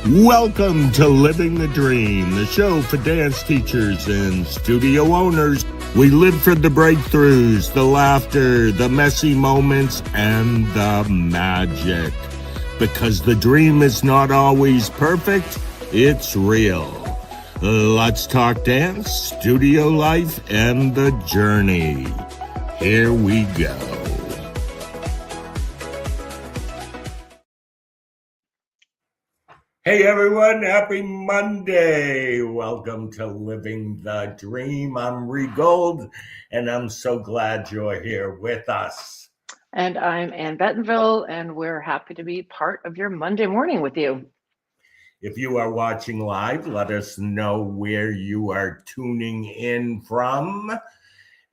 Welcome to Living the Dream, the show for dance teachers and studio owners. We live for the breakthroughs, the laughter, the messy moments, and the magic. Because the dream is not always perfect, it's real. Let's talk dance, studio life, and the journey. Here we go. Hey everyone, happy Monday. Welcome to Living the Dream. I'm Regold, and I'm so glad you're here with us. And I'm Ann Bettonvil, and we're happy to be part of your Monday morning with you. If you are watching live, let us know where you are tuning in from.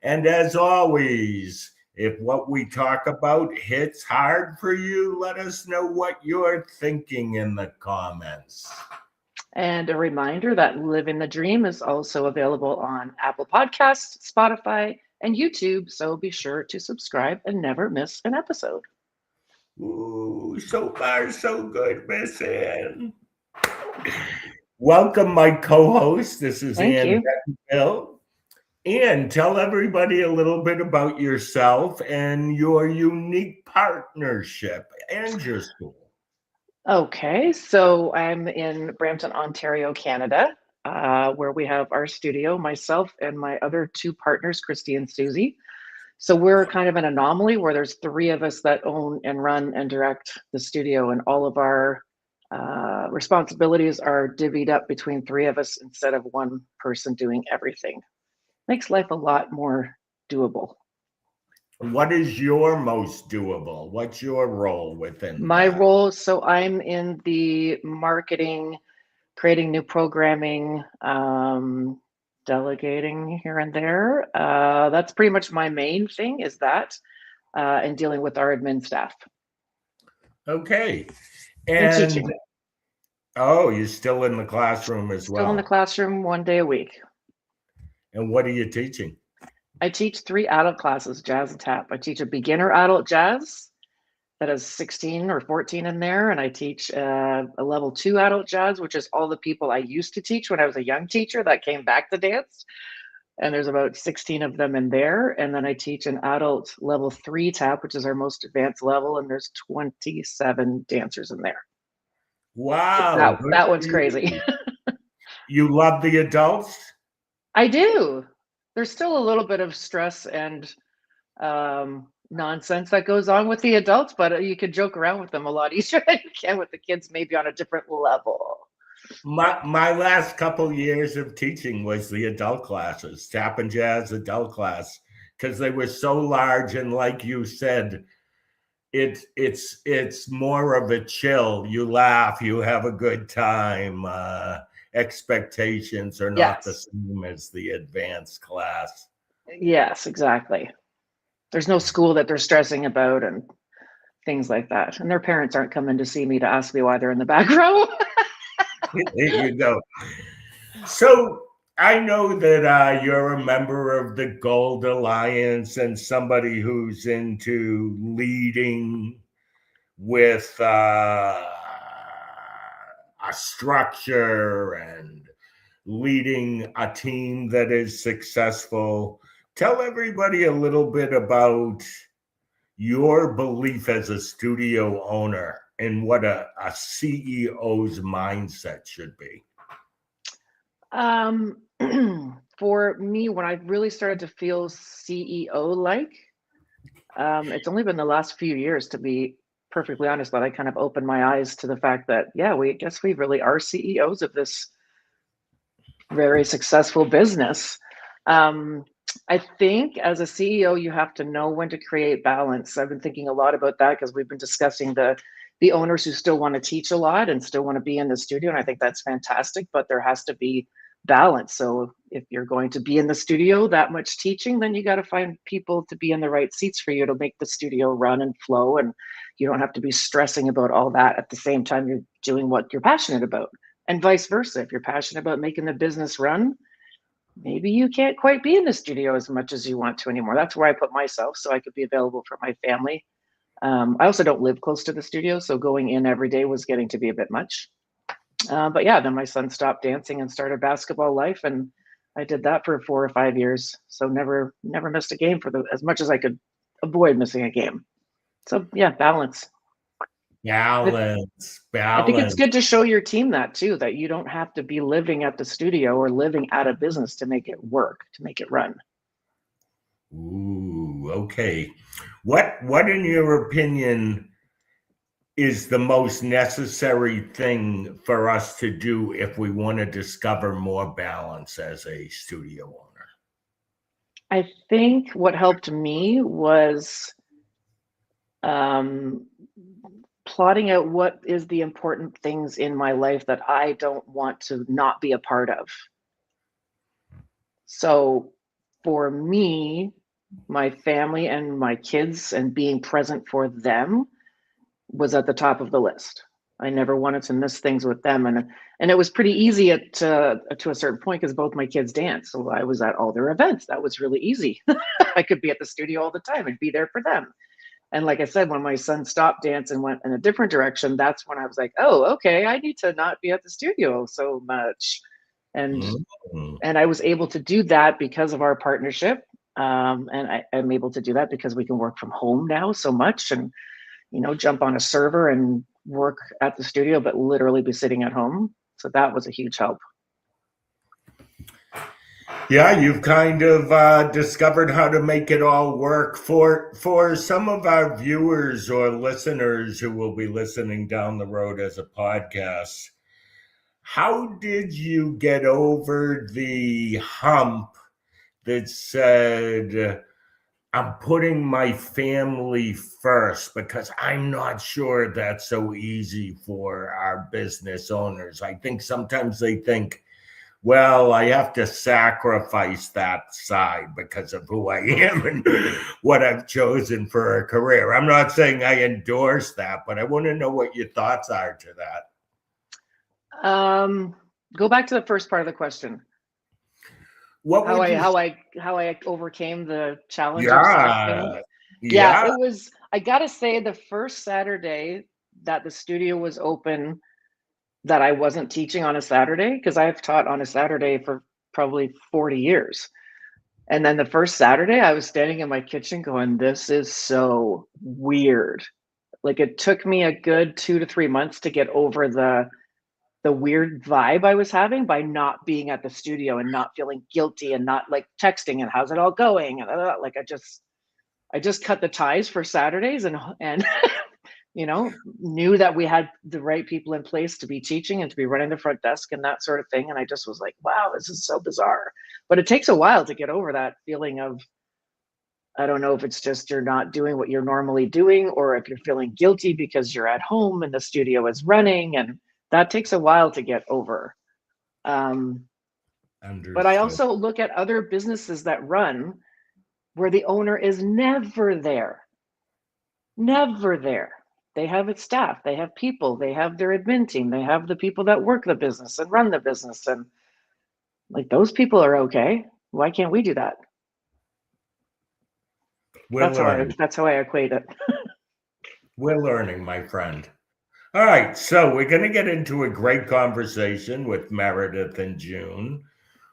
And as always, if what we talk about hits hard for you, let us know what you're thinking in the comments. And a reminder that Living the Dream is also available on Apple Podcasts, Spotify, and YouTube, so be sure to subscribe and never miss an episode. Ooh, so far so good, Miss Ann. Welcome, my co-host. This is Ann Bettonvil. And tell everybody a little bit about yourself and your unique partnership and your school. Okay, so I'm in Brampton, Ontario, Canada, where we have our studio, myself and my other two partners, Christy and Susie. So we're kind of an anomaly where there's three of us that own and run and direct the studio, and all of our responsibilities are divvied up between three of us instead of one person doing everything. Makes life a lot more doable. What is your most doable? What's your role within my that? role? So I'm in the marketing, creating new programming, delegating here and there. That's pretty much my main thing is that, and dealing with our admin staff. Okay. And teaching. Oh, you're still in the classroom as well? Still in the classroom 1 day a week. And what are you teaching? I teach 3 adult classes, jazz and tap. I teach a beginner adult jazz that has 16 or 14 in there. And I teach a level 2 adult jazz, which is all the people I used to teach when I was a young teacher that came back to dance. And there's about 16 of them in there. And then I teach an adult level 3 tap, which is our most advanced level. And there's 27 dancers in there. Wow. That one's crazy. You love the adults? I do. There's still a little bit of stress and nonsense that goes on with the adults, but you can joke around with them a lot easier than you can with the kids, maybe on a different level. My last couple years of teaching was the adult classes, tap and jazz adult class, because they were so large, and like you said, it's more of a chill. You laugh, you have a good time. Expectations are not the same as the advanced class. Yes, exactly. There's no school that they're stressing about and things like that. And their parents aren't coming to see me to ask me why they're in the back row. There you go. So I know that you're a member of the Gold Alliance and somebody who's into leading with a structure and leading a team that is successful. Tell everybody a little bit about your belief as a studio owner and what a CEO's mindset should be. For me, when I really started to feel CEO-like, it's only been the last few years, to be perfectly honest, that I kind of opened my eyes to the fact that, we really are CEOs of this very successful business. I think as a CEO, you have to know when to create balance. I've been thinking a lot about that because we've been discussing the owners who still want to teach a lot and still want to be in the studio. And I think that's fantastic, but there has to be balance. So if you're going to be in the studio that much teaching, then you got to find people to be in the right seats for you to make the studio run and flow. And you don't have to be stressing about all that at the same time you're doing what you're passionate about. And vice versa. If you're passionate about making the business run, maybe you can't quite be in the studio as much as you want to anymore. That's where I put myself so I could be available for my family. I also don't live close to the studio, so going in every day was getting to be a bit much. But yeah, then my son stopped dancing and started basketball life, and I did that for 4 or 5 years. So never missed a game as much as I could avoid missing a game. So yeah, balance. Balance, I think it's balance. good to show your team that too, that you don't have to be living at the studio or living at a business to make it work, to make it run. Ooh, okay. What in your opinion is the most necessary thing for us to do if we want to discover more balance as a studio owner? I think what helped me was plotting out what is the important things in my life that I don't want to not be a part of. So for me, my family and my kids and being present for them was at the top of the list. I never wanted to miss things with them, and it was pretty easy to a certain point because both my kids dance, so I was at all their events. That was really easy. I could be at the studio all the time and be there for them. And like I said, when my son stopped dance and went in a different direction, that's when I was like, oh, okay, I need to not be at the studio so much. And I was able to do that because of our partnership. And I'm able to do that because we can work from home now so much and, jump on a server and work at the studio, but literally be sitting at home. So that was a huge help. Yeah, you've kind of discovered how to make it all work. For some of our viewers or listeners who will be listening down the road as a podcast, how did you get over the hump that said, I'm putting my family first? Because I'm not sure that's so easy for our business owners. I think sometimes they think, well, I have to sacrifice that side because of who I am and what I've chosen for a career. I'm not saying I endorse that, but I want to know what your thoughts are to that. Go back to the first part of the question. How I overcame the challenge of staffing. Yeah, it was, I gotta say, the first Saturday that the studio was open, that I wasn't teaching on a Saturday, because I've taught on a Saturday for probably 40 years. And then the first Saturday I was standing in my kitchen going, this is so weird. Like, it took me a good 2 to 3 months to get over the weird vibe I was having by not being at the studio and not feeling guilty and not like texting and how's it all going. And like, I just cut the ties for Saturdays and knew that we had the right people in place to be teaching and to be running the front desk and that sort of thing. And I just was like, wow, this is so bizarre. But it takes a while to get over that feeling of, I don't know if it's just you're not doing what you're normally doing, or if you're feeling guilty because you're at home and the studio is running, and that takes a while to get over. But I also look at other businesses that run where the owner is never there. Never there. They have its staff, they have people, they have their admin team, they have the people that work the business and run the business. And like, those people are okay. Why can't we do that? That's how I equate it. We're learning, my friend. All right, so we're going to get into a great conversation with Meredith and June,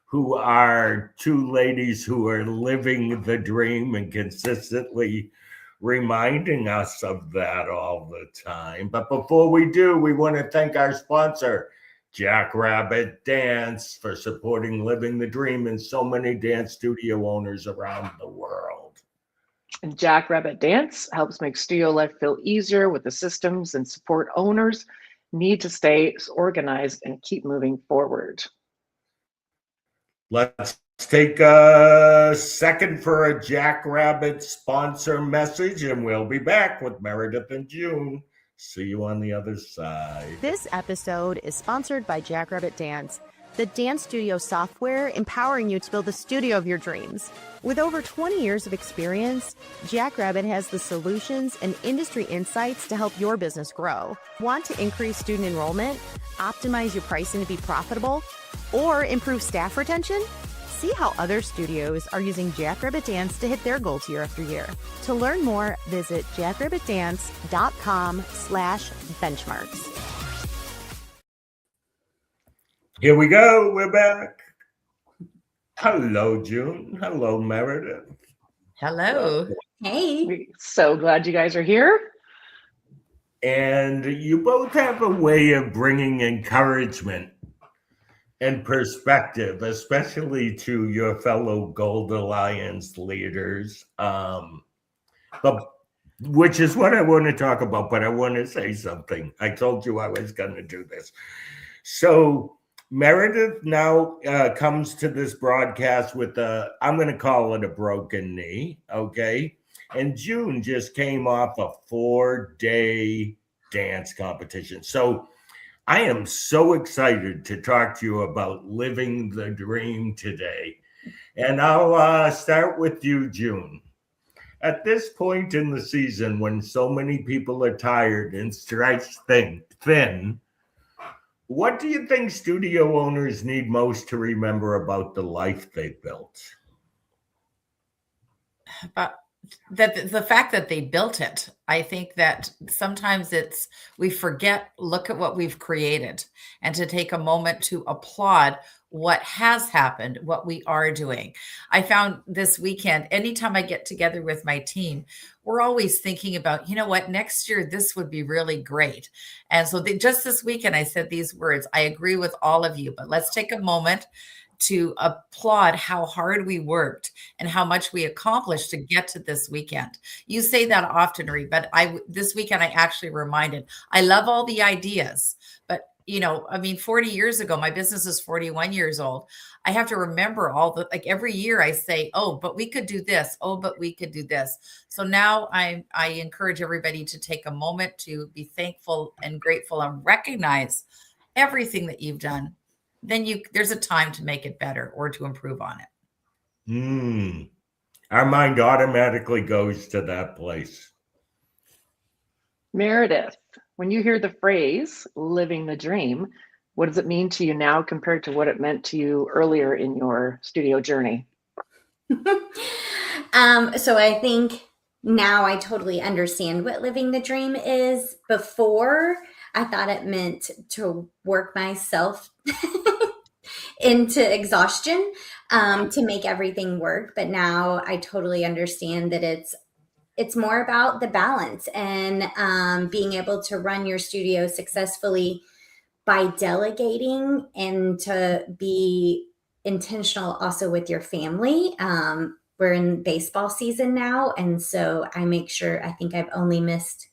who are two ladies who are living the dream and consistently reminding us of that all the time. But before we do, we want to thank our sponsor, Jackrabbit Dance, for supporting Living the Dream and so many dance studio owners around the world. And Jackrabbit Dance helps make studio life feel easier with the systems and support owners need to stay organized and keep moving forward. Let's take a second for a Jackrabbit sponsor message, and we'll be back with Meredith and June. See you on the other side. This episode is sponsored by Jackrabbit Dance, the dance studio software empowering you to build the studio of your dreams. With over 20 years of experience, Jackrabbit has the solutions and industry insights to help your business grow. Want to increase student enrollment, optimize your pricing to be profitable, or improve staff retention? See how other studios are using Jackrabbit Dance to hit their goals year after year. To learn more, visit jackrabbitdance.com/benchmarks. Here we go. We're back. Hello, June. Hello, Meredith. Hello. Hey. We're so glad you guys are here. And you both have a way of bringing encouragement and perspective, especially to your fellow Gold Alliance leaders. But which is what I want to talk about, but I want to say something. I told you I was going to do this. So Meredith now comes to this broadcast with I'm going to call it a broken knee, okay? And June just came off a 4-day dance competition. So I am so excited to talk to you about living the dream today. And I'll start with you, June. At this point in the season, when so many people are tired and stretched thin, what do you think studio owners need most to remember about the life they built? The fact that they built it. I think that sometimes we forget, look at what we've created, and to take a moment to applaud what has happened, what we are doing. I found this weekend, anytime I get together with my team, we're always thinking about, you know what, next year, this would be really great. And so just this weekend, I said these words. I agree with all of you, but let's take a moment to applaud how hard we worked and how much we accomplished to get to this weekend. You say that often, Ree, but this weekend I actually reminded, I love all the ideas, but 40 years ago, my business is 41 years old. I have to remember every year I say, oh, but we could do this. Oh, but we could do this. So now I encourage everybody to take a moment to be thankful and grateful and recognize everything that you've done. Then there's a time to make it better or to improve on it. Our mind automatically goes to that place. Meredith, when you hear the phrase living the dream, what does it mean to you now compared to what it meant to you earlier in your studio journey? So I think now I totally understand what living the dream is. Before, I thought it meant to work myself into exhaustion to make everything work. But now I totally understand that it's more about the balance and being able to run your studio successfully by delegating and to be intentional also with your family. We're in baseball season now. And so I make sure, I think I've only missed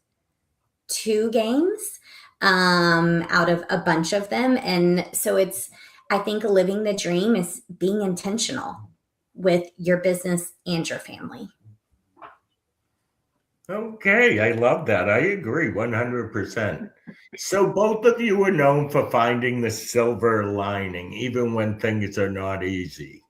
2 games out of a bunch of them. And so I think living the dream is being intentional with your business and your family. Okay, I love that. I agree 100%. So both of you are known for finding the silver lining, even when things are not easy.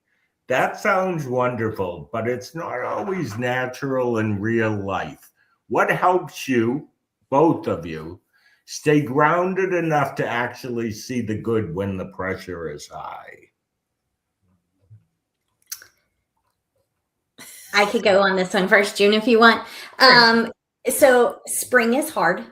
That sounds wonderful, but it's not always natural in real life. What helps you, both of you, stay grounded enough to actually see the good when the pressure is high? I could go on this one first, June, if you want. Sure. So spring is hard,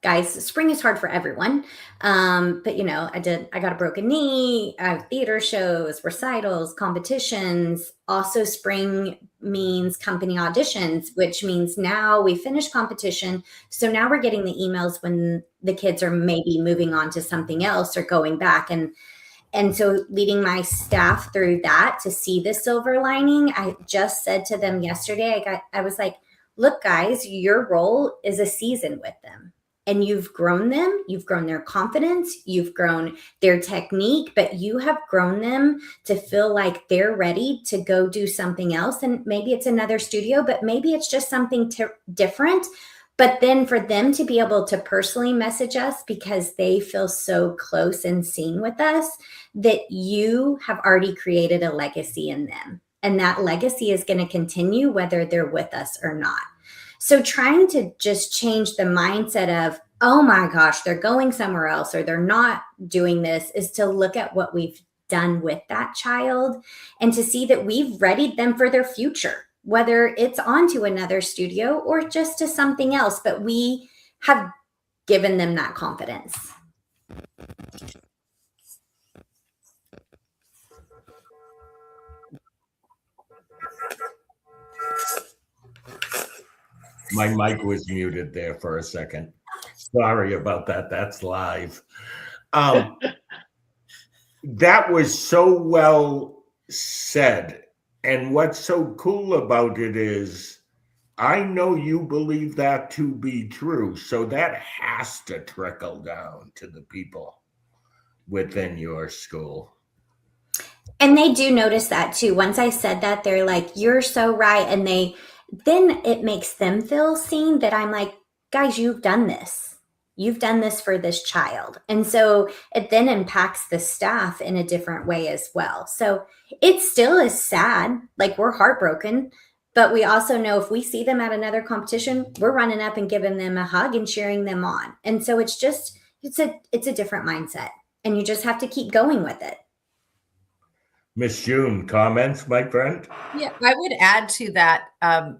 guys. Spring is hard for everyone. But I got a broken knee. I have theater shows, recitals, competitions. Also, spring means company auditions, which means now we finish competition. So now we're getting the emails when the kids are maybe moving on to something else or going back. And so leading my staff through that to see the silver lining, I just said to them yesterday, I was like, look, guys, your role is a season with them. And you've grown them, you've grown their confidence, you've grown their technique, but you have grown them to feel like they're ready to go do something else. And maybe it's another studio, but maybe it's just something different. But then for them to be able to personally message us because they feel so close and seen with us, that you have already created a legacy in them. And that legacy is going to continue whether they're with us or not. So trying to just change the mindset of, oh my gosh, they're going somewhere else or they're not doing this, is to look at what we've done with that child and to see that we've readied them for their future, whether it's onto another studio or just to something else, but we have given them that confidence. My mic was muted there for a second. Sorry about that. That's live. That was so well said. And what's so cool about it is I know you believe that to be true. So that has to trickle down to the people within your school. And they do notice that too. Once I said that, they're like, you're so right. And then it makes them feel seen, that I'm like, guys, you've done this. You've done this for this child. And so it then impacts the staff in a different way as well. So it still is sad. Like, we're heartbroken, but we also know if we see them at another competition, we're running up and giving them a hug and cheering them on. And so it's a different mindset, and you just have to keep going with it. Miss June, comments, my friend? Yeah, I would add to that,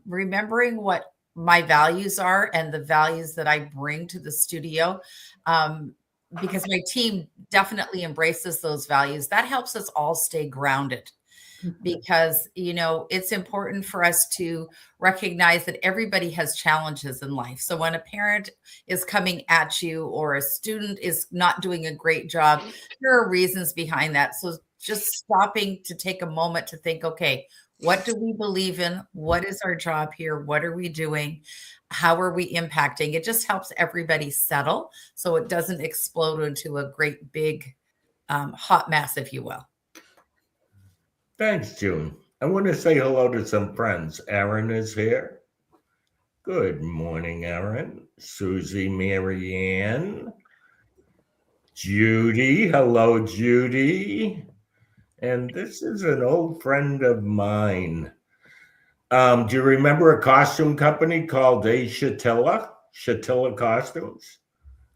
remembering what my values are and the values that I bring to the studio, because my team definitely embraces those values. That helps us all stay grounded, because, it's important for us to recognize that everybody has challenges in life. So when a parent is coming at you or a student is not doing a great job, there are reasons behind that. So just stopping to take a moment to think, okay, what do we believe in? What is our job here? What are we doing? How are we impacting? It just helps everybody settle so it doesn't explode into a great big hot mess, if you will. Thanks, June. I want to say hello to some friends. Aaron is here. Good morning, Aaron. Susie, Marianne. Judy. Hello, Judy. And this is an old friend of mine. Do you remember a costume company called A Chatilla? Chatilla Costumes?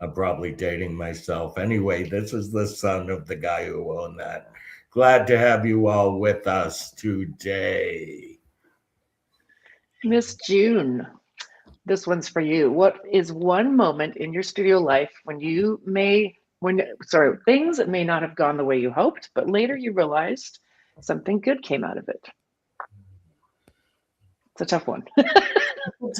I'm probably dating myself. Anyway, this is the son of the guy who owned that. Glad to have you all with us today. Miss June, this one's for you. What is one moment in your studio life when things that may not have gone the way you hoped, but later you realized something good came out of it? It's a tough one.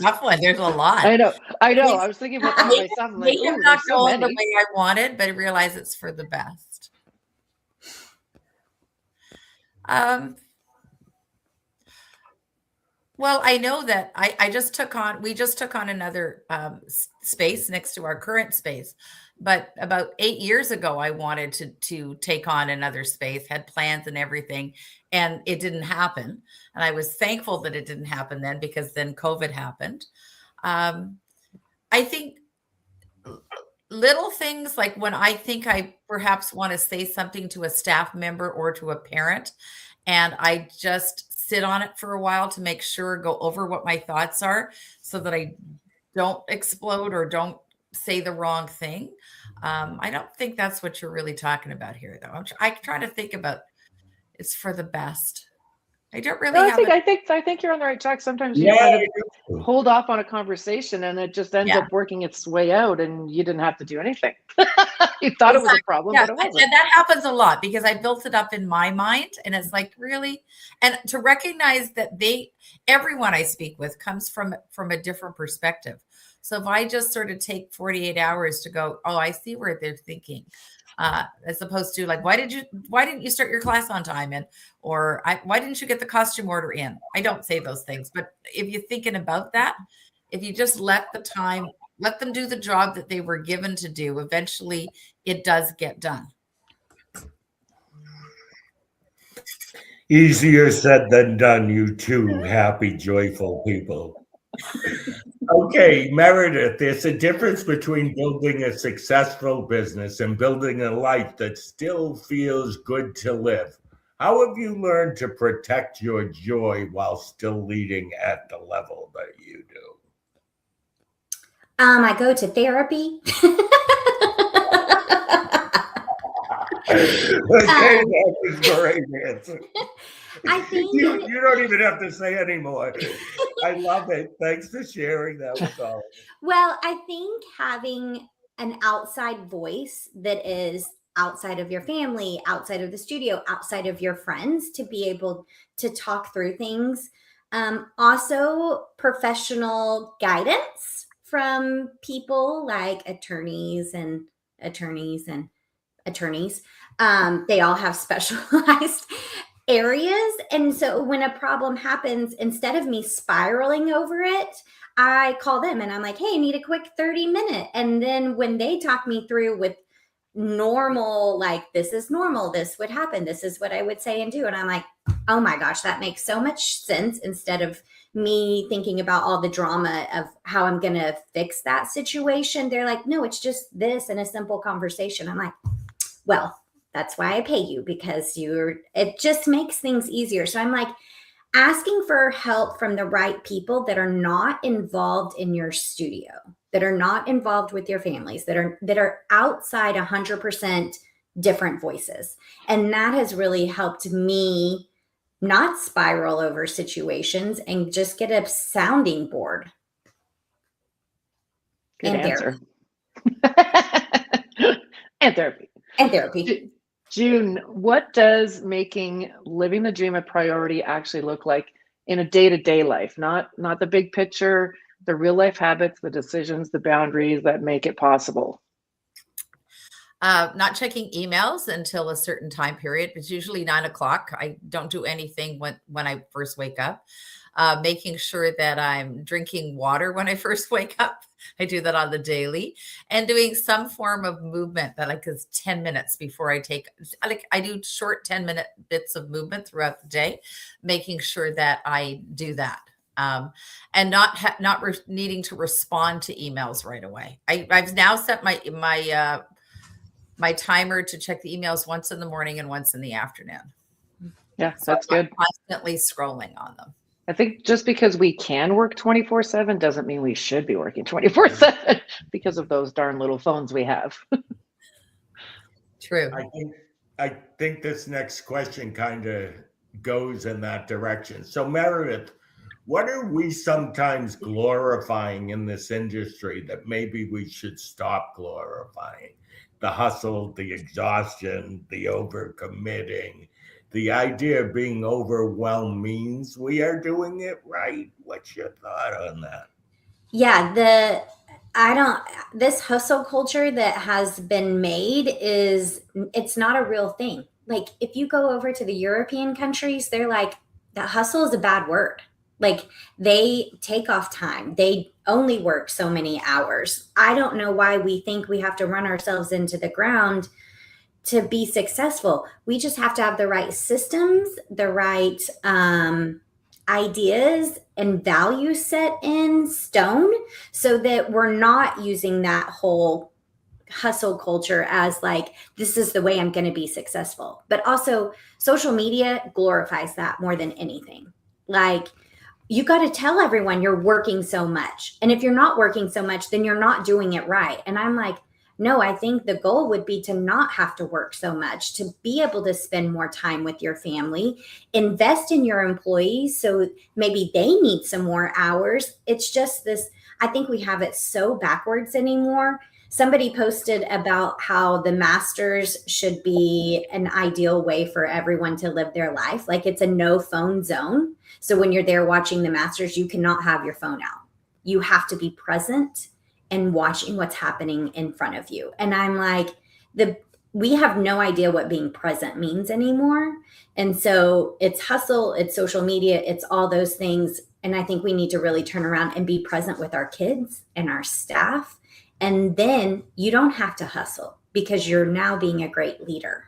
Tough one. There's a lot. I know. I was thinking about that myself. I'm like, have not gone the way I wanted, but I realize it's for the best. Well, I know that we just took on another space next to our current space. But about 8 years ago, I wanted to take on another space, had plans and everything, and it didn't happen. And I was thankful that it didn't happen then, because then COVID happened. I think little things like when I think I perhaps want to say something to a staff member or to a parent, and I just sit on it for a while to make sure, go over what my thoughts are so that I don't explode or don't say the wrong thing. I don't think that's what you're really talking about here, though. I'm trying to think about it's for the best. I don't really I think you're on the right track. Sometimes you kind of hold off on a conversation and it just ends up working its way out, and you didn't have to do anything. You thought it was a problem, but it wasn't. And that happens a lot because I built it up in my mind, and it's like, really? And to recognize that everyone I speak with comes from a different perspective. So if I just sort of take 48 hours to go, oh, I see where they're thinking, as opposed to like, why didn't you start your class on time? Or why didn't you get the costume order in? I don't say those things, but if you're thinking about that, if you just let them do the job that they were given to do, eventually it does get done. Easier said than done, you two happy, joyful people. Okay, Meredith, there's a difference between building a successful business and building a life that still feels good to live. How have you learned to protect your joy while still leading at the level that you do? I go to therapy. Okay, that's a great answer. I think you don't even have to say anymore. I love it. Thanks for sharing that with all. Well, I think having an outside voice that is outside of your family, outside of the studio, outside of your friends, to be able to talk through things Also professional guidance from people like attorneys. They all have specialized areas. And so when a problem happens, instead of me spiraling over it, I call them and I'm like, hey, I need a quick 30-minute. And then when they talk me through with normal, like, this is normal, this would happen, this is what I would say and do. And I'm like, oh my gosh, that makes so much sense, instead of me thinking about all the drama of how I'm going to fix that situation. They're like, no, it's just this and a simple conversation. I'm like, well, that's why I pay you, because it just makes things easier. So I'm like, asking for help from the right people that are not involved in your studio, that are not involved with your families, that are outside 100% different voices. And that has really helped me not spiral over situations and just get a sounding board. Good answer. Therapy. And therapy. June, what does making living the dream a priority actually look like in a day-to-day life? Not the big picture, the real life habits, the decisions, the boundaries that make it possible. Not checking emails until a certain time period. It's usually 9 o'clock. I don't do anything when I first wake up. Making sure that I'm drinking water when I first wake up. I do that on the daily, and doing some form of movement that is 10 minutes before I do short 10-minute bits of movement throughout the day, making sure that I do that. And not needing to respond to emails right away. I've now set my timer to check the emails once in the morning and once in the afternoon. Yeah, so that's good. Constantly scrolling on them. I think just because we can work 24/7 doesn't mean we should be working 24/7 because of those darn little phones we have. True. I think this next question kind of goes in that direction. So Meredith, what are we sometimes glorifying in this industry that maybe we should stop glorifying? The hustle, the exhaustion, the overcommitting. The idea of being overwhelmed means we are doing it right. What's your thought on that? Yeah, this hustle culture that has been made it's not a real thing. Like, if you go over to the European countries, they're like, that hustle is a bad word. Like, they take off time. They only work so many hours. I don't know why we think we have to run ourselves into the ground to be successful. We just have to have the right systems, the right ideas and values set in stone, so that we're not using that whole hustle culture as like, this is the way I'm going to be successful. But also, social media glorifies that more than anything. Like, you got to tell everyone you're working so much. And if you're not working so much, then you're not doing it right. And I'm like, no, I think the goal would be to not have to work so much, to be able to spend more time with your family, invest in your employees so maybe they need some more hours. It's just this, I think we have it so backwards anymore. Somebody posted about how the masters should be an ideal way for everyone to live their life. Like, it's a no phone zone. So when you're there watching the masters, you cannot have your phone out. You have to be present and watching what's happening in front of you. And I'm like, we have no idea what being present means anymore. And so it's hustle, it's social media, it's all those things. And I think we need to really turn around and be present with our kids and our staff. And then you don't have to hustle, because you're now being a great leader.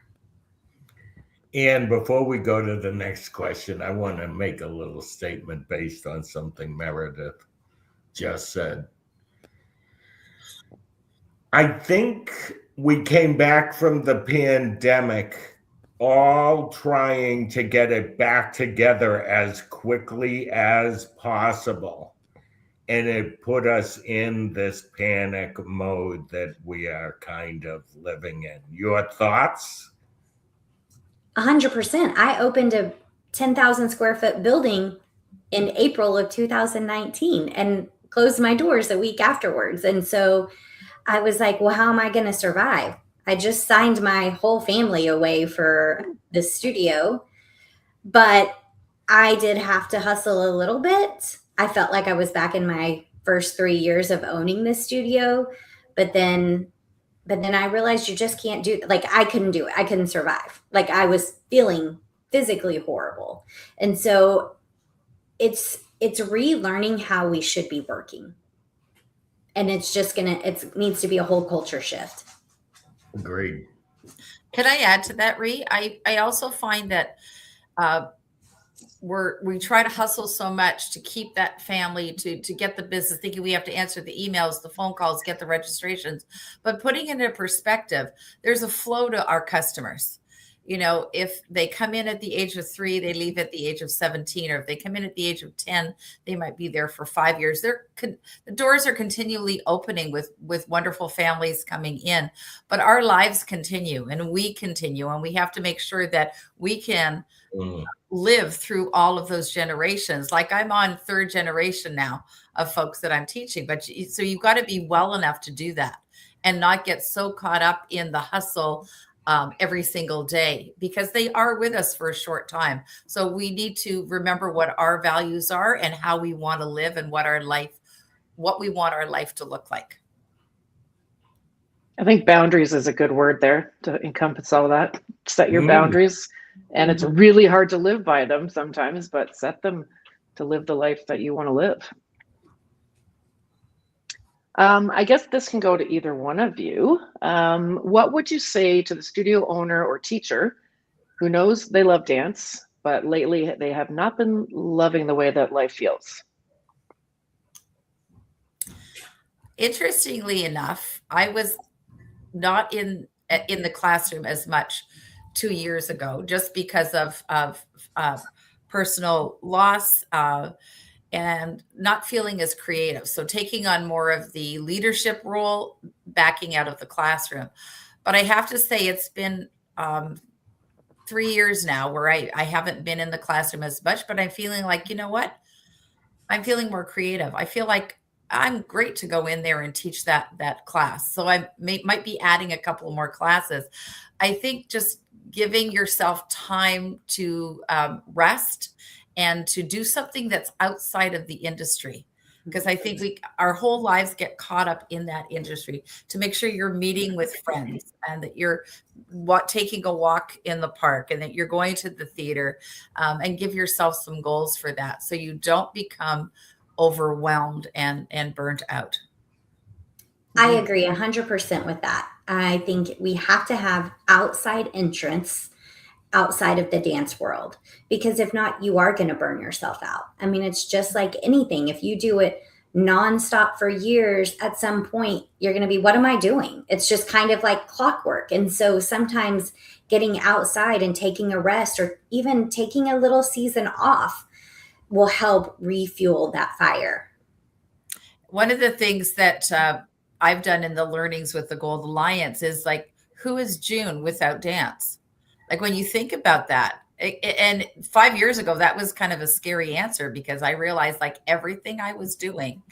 And before we go to the next question, I want to make a little statement based on something Meredith just said. I think we came back from the pandemic all trying to get it back together as quickly as possible. And it put us in this panic mode that we are kind of living in. Your thoughts? 100%. I opened a 10,000 square foot building in April of 2019 and closed my doors a week afterwards. And so I was like, well, how am I going to survive? I just signed my whole family away for the studio. But I did have to hustle a little bit. I felt like I was back in my first 3 years of owning this studio, but then I realized you just can't do, like, I couldn't do it. I couldn't survive. Like, I was feeling physically horrible. And so it's relearning how we should be working. And it's just it needs to be a whole culture shift. Agreed. Could I add to that, Ree? I also find that we try to hustle so much to keep that family, to get the business, thinking we have to answer the emails, the phone calls, get the registrations. But putting it in perspective, there's a flow to our customers. You know, if they come in at the age of 3, they leave at the age of 17, or if they come in at the age of 10, they might be there for 5 years. The doors are continually opening with wonderful families coming in, but our lives continue and we continue, and we have to make sure that we can live through all of those generations. Like, I'm on 3rd generation now of folks that I'm teaching, but so you've got to be well enough to do that and not get so caught up in the hustle every single day, because they are with us for a short time. So we need to remember what our values are and how we want to live, and what we want our life to look like. I think boundaries is a good word there to encompass all that. Set your boundaries, and it's really hard to live by them sometimes, but set them to live the life that you want to live. I guess this can go to either one of you. What would you say to the studio owner or teacher who knows they love dance, but lately they have not been loving the way that life feels? Interestingly enough, I was not in the classroom as much 2 years ago, just because of personal loss, and not feeling as creative. So taking on more of the leadership role, backing out of the classroom. But I have to say, it's been 3 years now where I haven't been in the classroom as much, but I'm feeling like, you know what? I'm feeling more creative. I feel like I'm great to go in there and teach that class. So I might be adding a couple more classes. I think just giving yourself time to rest and to do something that's outside of the industry. Because I think our whole lives get caught up in that industry, to make sure you're meeting with friends, and that you're taking a walk in the park, and that you're going to the theater, and give yourself some goals for that, so you don't become overwhelmed and burnt out. I agree 100% with that. I think we have to have outside entrance outside of the dance world, because if not, you are going to burn yourself out. I mean, it's just like anything. If you do it nonstop for years, at some point you're going to be, what am I doing? It's just kind of like clockwork. And so sometimes getting outside and taking a rest, or even taking a little season off, will help refuel that fire. One of the things that I've done in the learnings with the Gold Alliance is, like, who is June without dance? Like, when you think about that, and 5 years ago, that was kind of a scary answer, because I realized, like, everything I was doing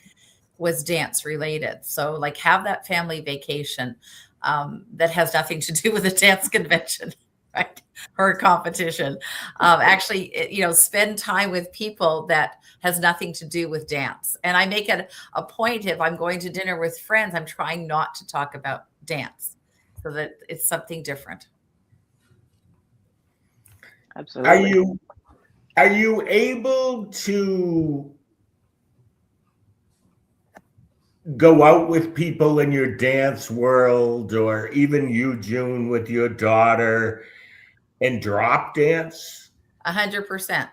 was dance related. So, like, have that family vacation that has nothing to do with a dance convention, right? Or a competition. Actually, spend time with people that has nothing to do with dance. And I make it a point, if I'm going to dinner with friends, I'm trying not to talk about dance, so that it's something different. Absolutely. Are you able to go out with people in your dance world, or even you, June, with your daughter, and drop dance? 100%.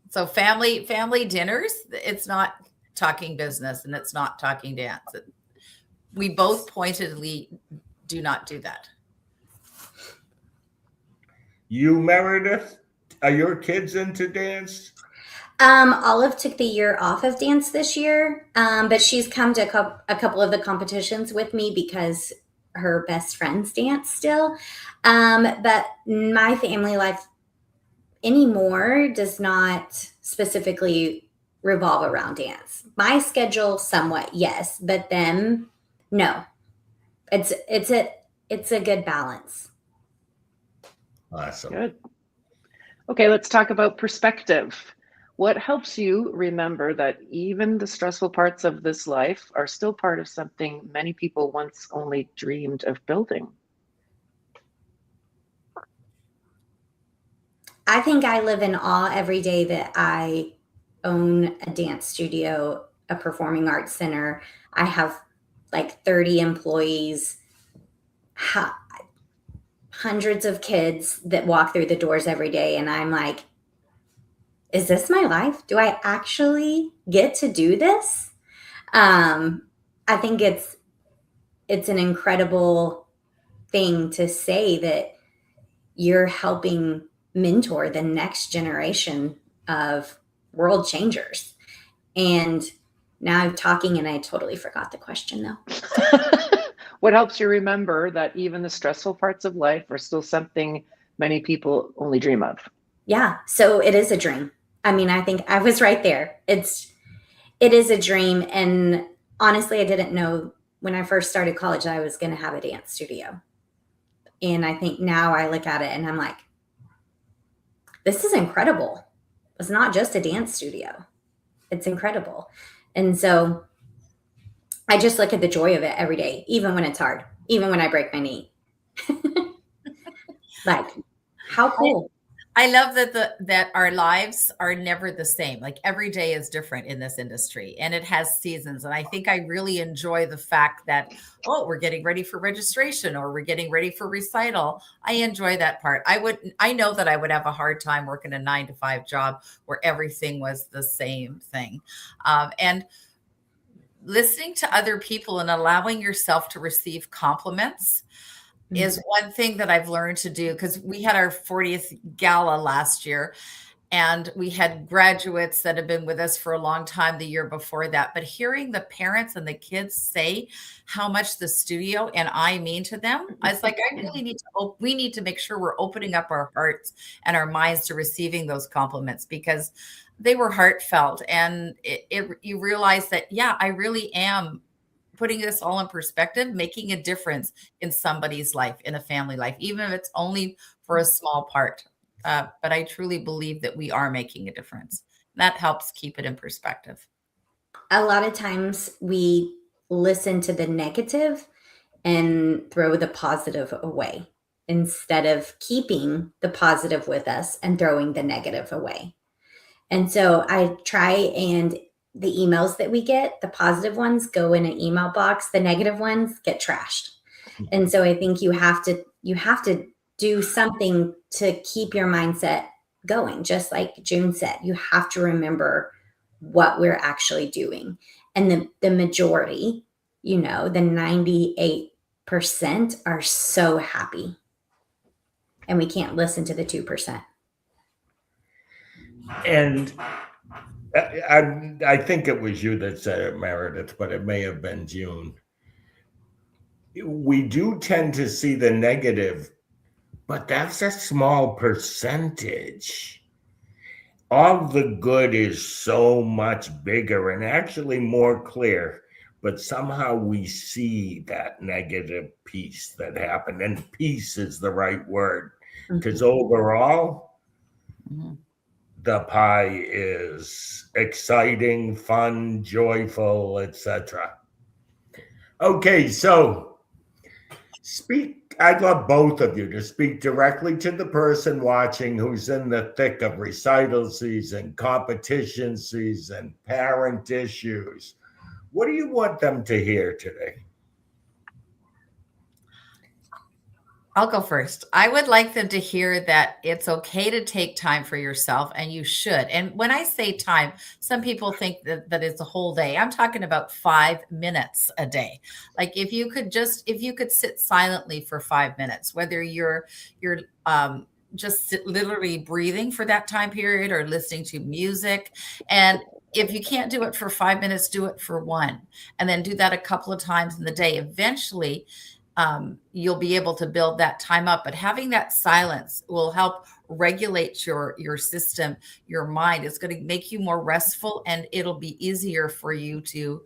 So family dinners, it's not talking business, and it's not talking dance. We both pointedly do not do that. You, Meredith, are your kids into dance? Olive took the year off of dance this year, but she's come to a couple of the competitions with me because her best friends dance still. But my family life anymore does not specifically revolve around dance. My schedule somewhat, yes, but them, no. It's a good balance. Awesome. Good. Okay, let's talk about perspective. What helps you remember that even the stressful parts of this life are still part of something many people once only dreamed of building? I think I live in awe every day that I own a dance studio, a performing arts center. I have like 30 employees, hundreds of kids that walk through the doors every day. And I'm like, is this my life? Do I actually get to do this? I think it's an incredible thing to say that you're helping mentor the next generation of world changers. And now I'm talking and I totally forgot the question though. What helps you remember that even the stressful parts of life are still something many people only dream of? Yeah. So it is a dream. I mean, I think I was right there. It is a dream. And honestly, I didn't know when I first started college I was going to have a dance studio. And I think now I look at it and I'm like, this is incredible. It's not just a dance studio. It's incredible. And so I just look at the joy of it every day, even when it's hard, even when I break my knee. Like, how cool. I love that our lives are never the same. Like every day is different in this industry and it has seasons. And I think I really enjoy the fact that, oh, we're getting ready for registration or we're getting ready for recital. I enjoy that part. I know that I would have a hard time working a 9-to-5 job where everything was the same thing. And listening to other people and allowing yourself to receive compliments is one thing that I've learned to do, because we had our 40th gala last year and we had graduates that have been with us for a long time the year before that. But hearing the parents and the kids say how much the studio and I mean to them, I was like, I really we need to make sure we're opening up our hearts and our minds to receiving those compliments, because they were heartfelt. And you realize that, yeah, I really am putting this all in perspective, making a difference in somebody's life, in a family life, even if it's only for a small part. But I truly believe that we are making a difference. That helps keep it in perspective. A lot of times we listen to the negative and throw the positive away instead of keeping the positive with us and throwing the negative away. And so I try, and the emails that we get, the positive ones go in an email box, the negative ones get trashed. And so I think you have to do something to keep your mindset going. Just like June said, you have to remember what we're actually doing. And the majority, the 98% are so happy. And we can't listen to the 2%. And I think it was you that said it, Meredith, but it may have been June. We do tend to see the negative, but that's a small percentage. All the good is so much bigger and actually more clear, but somehow we see that negative piece that happened. And peace is the right word, because overall, the pie is exciting, fun, joyful, etc. Okay, so I'd love both of you to speak directly to the person watching who's in the thick of recital season, competition season, parent issues. What do you want them to hear today? I'll go first. I would like them to hear that it's okay to take time for yourself, and you should. And when I say time, some people think that it's a whole day. I'm talking about 5 minutes a day. Like if you could sit silently for 5 minutes, whether you're just literally breathing for that time period or listening to music. And if you can't do it for 5 minutes, do it for 1, and then do that a couple of times in the day. Eventually, you'll be able to build that time up. But having that silence will help regulate your system, your mind. It's going to make you more restful, and it'll be easier for you to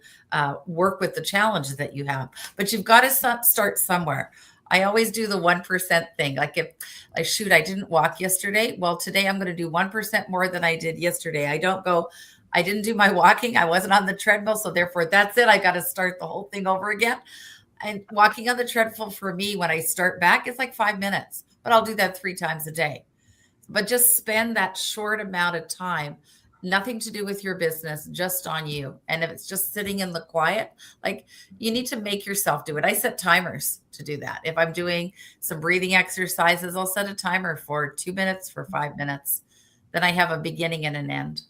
work with the challenge that you have. But you've got to start somewhere. I always do the 1% thing. Like if I shoot, I didn't walk yesterday. Well, today I'm going to do 1% more than I did yesterday. I don't go, I didn't do my walking. I wasn't on the treadmill. So therefore that's it. I got to start the whole thing over again. And walking on the treadmill for me, when I start back, it's like 5 minutes, but I'll do that 3 times a day. But just spend that short amount of time, nothing to do with your business, just on you. And if it's just sitting in the quiet, like you need to make yourself do it. I set timers to do that. If I'm doing some breathing exercises, I'll set a timer for 2 minutes, for 5 minutes. Then I have a beginning and an end.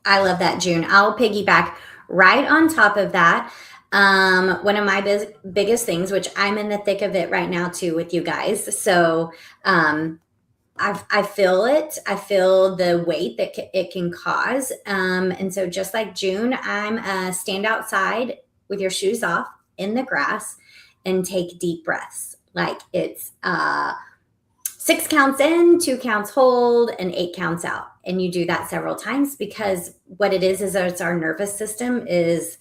I love that, June. I'll piggyback right on top of that. One of my biggest things, which I'm in the thick of it right now too with you guys. So I feel it. I feel the weight that it can cause. And so just like June, I'm stand outside with your shoes off in the grass and take deep breaths. Like it's 6 counts in, 2 counts hold, and 8 counts out. And you do that several times because what it is it's our nervous system is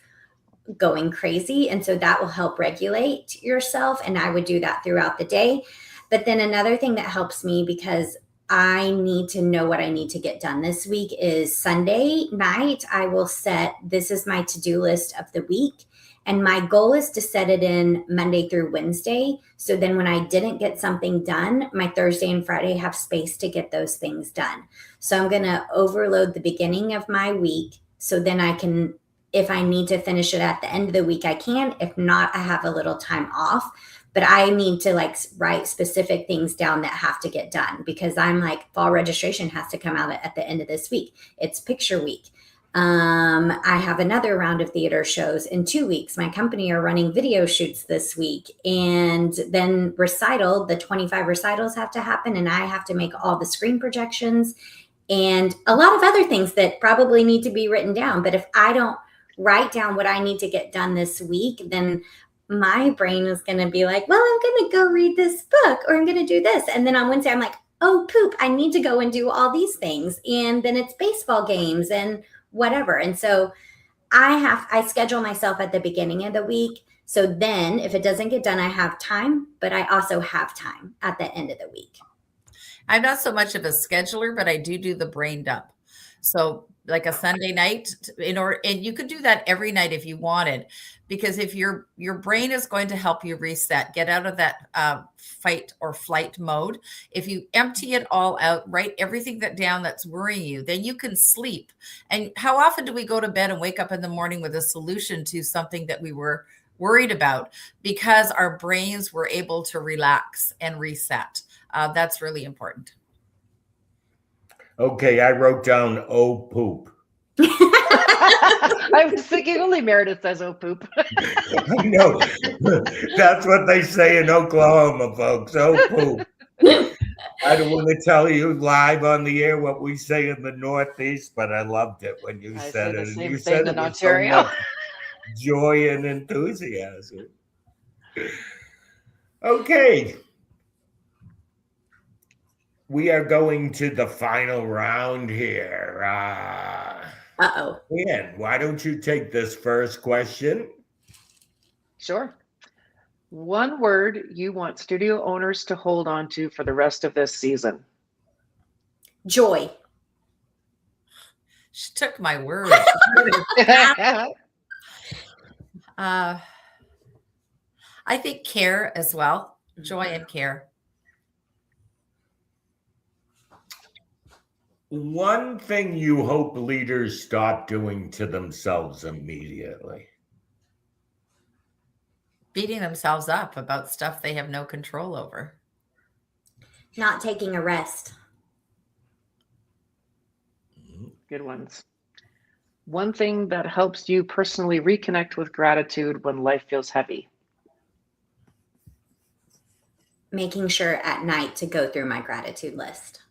going crazy. And so that will help regulate yourself. And I would do that throughout the day. But then another thing that helps me, because I need to know what I need to get done this week, is Sunday night, I will set, this is my to-do list of the week. And my goal is to set it in Monday through Wednesday. So then when I didn't get something done, my Thursday and Friday have space to get those things done. So I'm going to overload the beginning of my week. So then I can, if I need to finish it at the end of the week, I can. If not, I have a little time off. But I need to like write specific things down that have to get done, because I'm like, fall registration has to come out at the end of this week. It's picture week. I have another round of theater shows in 2 weeks. My company are running video shoots this week. And then recital, the 25 recitals have to happen. And I have to make all the screen projections and a lot of other things that probably need to be written down. But if I don't write down what I need to get done this week, then my brain is going to be like, well, I'm going to go read this book, or I'm going to do this. And then on Wednesday, I'm like, oh, poop, I need to go and do all these things. And then it's baseball games and whatever. And so I schedule myself at the beginning of the week. So then if it doesn't get done, I have time, but I also have time at the end of the week. I'm not so much of a scheduler, but I do the brain dump. So like a Sunday night, and you could do that every night if you wanted, because if your brain is going to help you reset, get out of that fight or flight mode. If you empty it all out, write everything down that's worrying you, then you can sleep. And how often do we go to bed and wake up in the morning with a solution to something that we were worried about, because our brains were able to relax and reset? That's really important. Okay, I wrote down "oh poop." I was thinking only Meredith says "oh poop." I know. That's what they say in Oklahoma, folks. Oh poop. I don't want to tell you live on the air what we say in the Northeast, but I loved it when you said it. Same And you thing said in it with so Ontario. much joy and enthusiasm. Okay. We are going to the final round here. Uh-oh. Ann, why don't you take this first question? Sure. One word you want studio owners to hold on to for the rest of this season. Joy. She took my word. I think care as well. Joy and care. One thing you hope leaders stop doing to themselves immediately. Beating themselves up about stuff they have no control over. Not taking a rest. Good ones. One thing that helps you personally reconnect with gratitude when life feels heavy. Making sure at night to go through my gratitude list.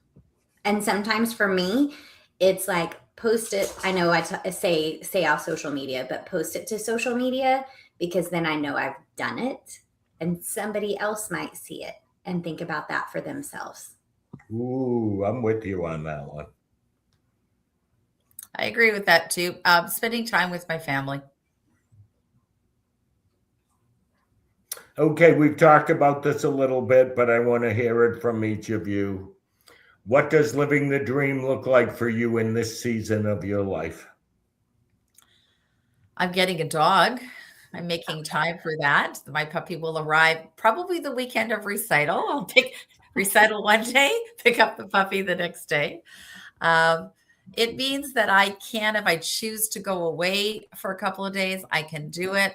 And sometimes for me, it's like post it. I know I say off social media, but post it to social media, because then I know I've done it and somebody else might see it and think about that for themselves. Ooh, I'm with you on that one. I agree with that too. Spending time with my family. Okay, we've talked about this a little bit, but I want to hear it from each of you. What does living the dream look like for you in this season of your life? I'm getting a dog. I'm making time for that. My puppy will arrive probably the weekend of recital. I'll pick recital one day, pick up the puppy the next day. It means that I can, if I choose to go away for a couple of days, I can do it.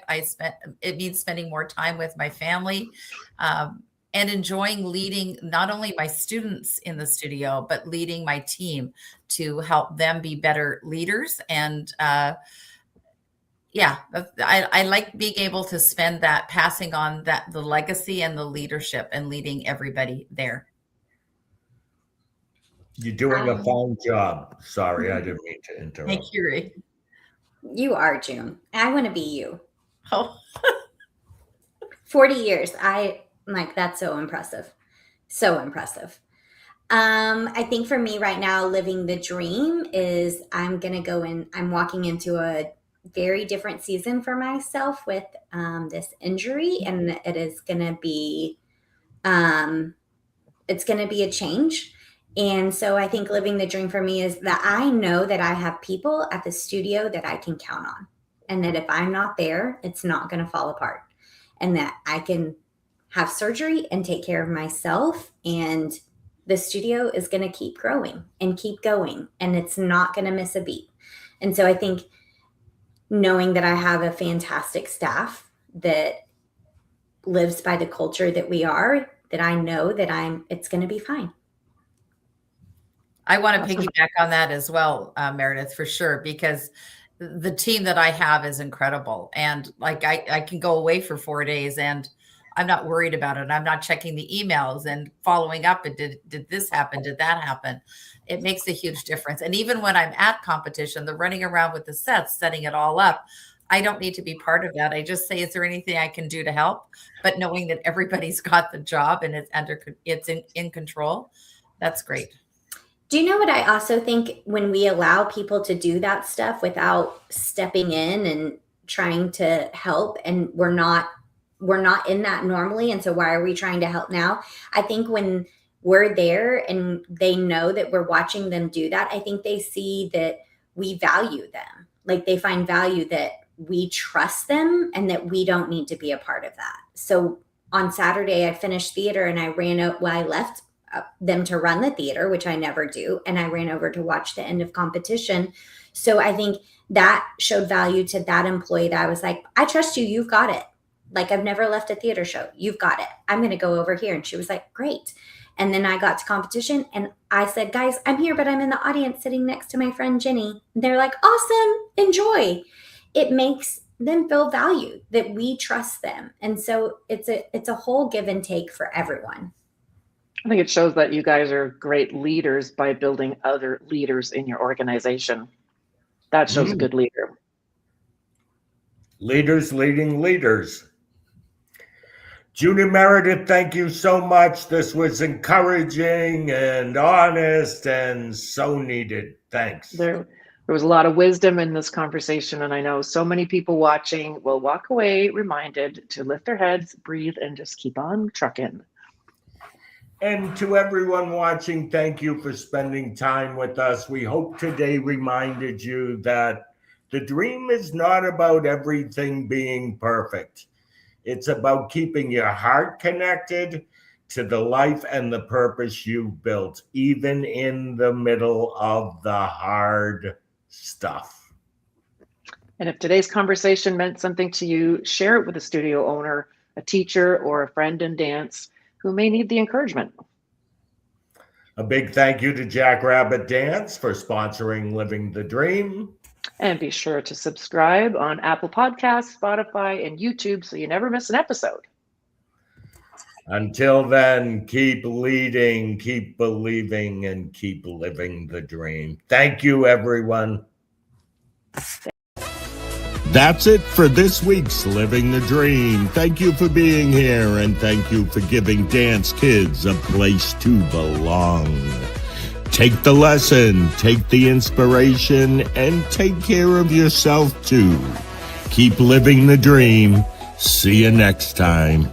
It means spending more time with my family, and enjoying leading not only my students in the studio, but leading my team to help them be better leaders. And I like being able to spend that, passing on the legacy and the leadership and leading everybody there. You're doing a fine job. Sorry, I didn't mean to interrupt. Thank you, Ray. You are, June. I want to be you. Oh, 40 years. That's so impressive. So impressive. I think for me right now, living the dream is I'm walking into a very different season for myself with this injury, and it is going to be, it's going to be a change. And so I think living the dream for me is that I know that I have people at the studio that I can count on, and that if I'm not there, it's not going to fall apart, and that I can have surgery and take care of myself, and the studio is going to keep growing and keep going, and it's not going to miss a beat. And so I think knowing that I have a fantastic staff that lives by the culture that we are, that I know that it's going to be fine. I want to piggyback on that as well, Meredith, for sure, because the team that I have is incredible. And like I can go away for 4 days and I'm not worried about it. I'm not checking the emails and following up. And did this happen? Did that happen? It makes a huge difference. And even when I'm at competition, the running around with the sets, setting it all up, I don't need to be part of that. I just say, is there anything I can do to help? But knowing that everybody's got the job and it's in control, that's great. Do you know what I also think? When we allow people to do that stuff without stepping in and trying to help, and we're not in that normally, and so why are we trying to help now? I think when we're there and they know that we're watching them do that, I think they see that we value them. Like, they find value that we trust them and that we don't need to be a part of that. So on Saturday, I finished theater and I I left them to run the theater, which I never do. And I ran over to watch the end of competition. So I think that showed value to that employee, that I was like, I trust you. You've got it. Like, I've never left a theater show. You've got it. I'm going to go over here. And she was like, great. And then I got to competition and I said, guys, I'm here, but I'm in the audience sitting next to my friend Jenny. They're like, awesome. Enjoy. It makes them feel valued, that we trust them. And so it's a whole give and take for everyone. I think it shows that you guys are great leaders by building other leaders in your organization. That shows a good leader. Leaders leading leaders. Judy Meredith, thank you so much. This was encouraging and honest and so needed. Thanks. There was a lot of wisdom in this conversation, and I know so many people watching will walk away reminded to lift their heads, breathe, and just keep on trucking. And to everyone watching, thank you for spending time with us. We hope today reminded you that the dream is not about everything being perfect. It's about keeping your heart connected to the life and the purpose you've built, even in the middle of the hard stuff. And if today's conversation meant something to you, share it with a studio owner, a teacher, or a friend in dance who may need the encouragement. A big thank you to Jackrabbit Dance for sponsoring Living the Dream. And be sure to subscribe on Apple Podcasts, Spotify, and YouTube so you never miss an episode. Until then, keep leading, keep believing, and keep living the dream. Thank you, everyone. That's it for this week's Living the Dream. Thank you for being here, and thank you for giving dance kids a place to belong. Take the lesson, take the inspiration, and take care of yourself too. Keep living the dream. See you next time.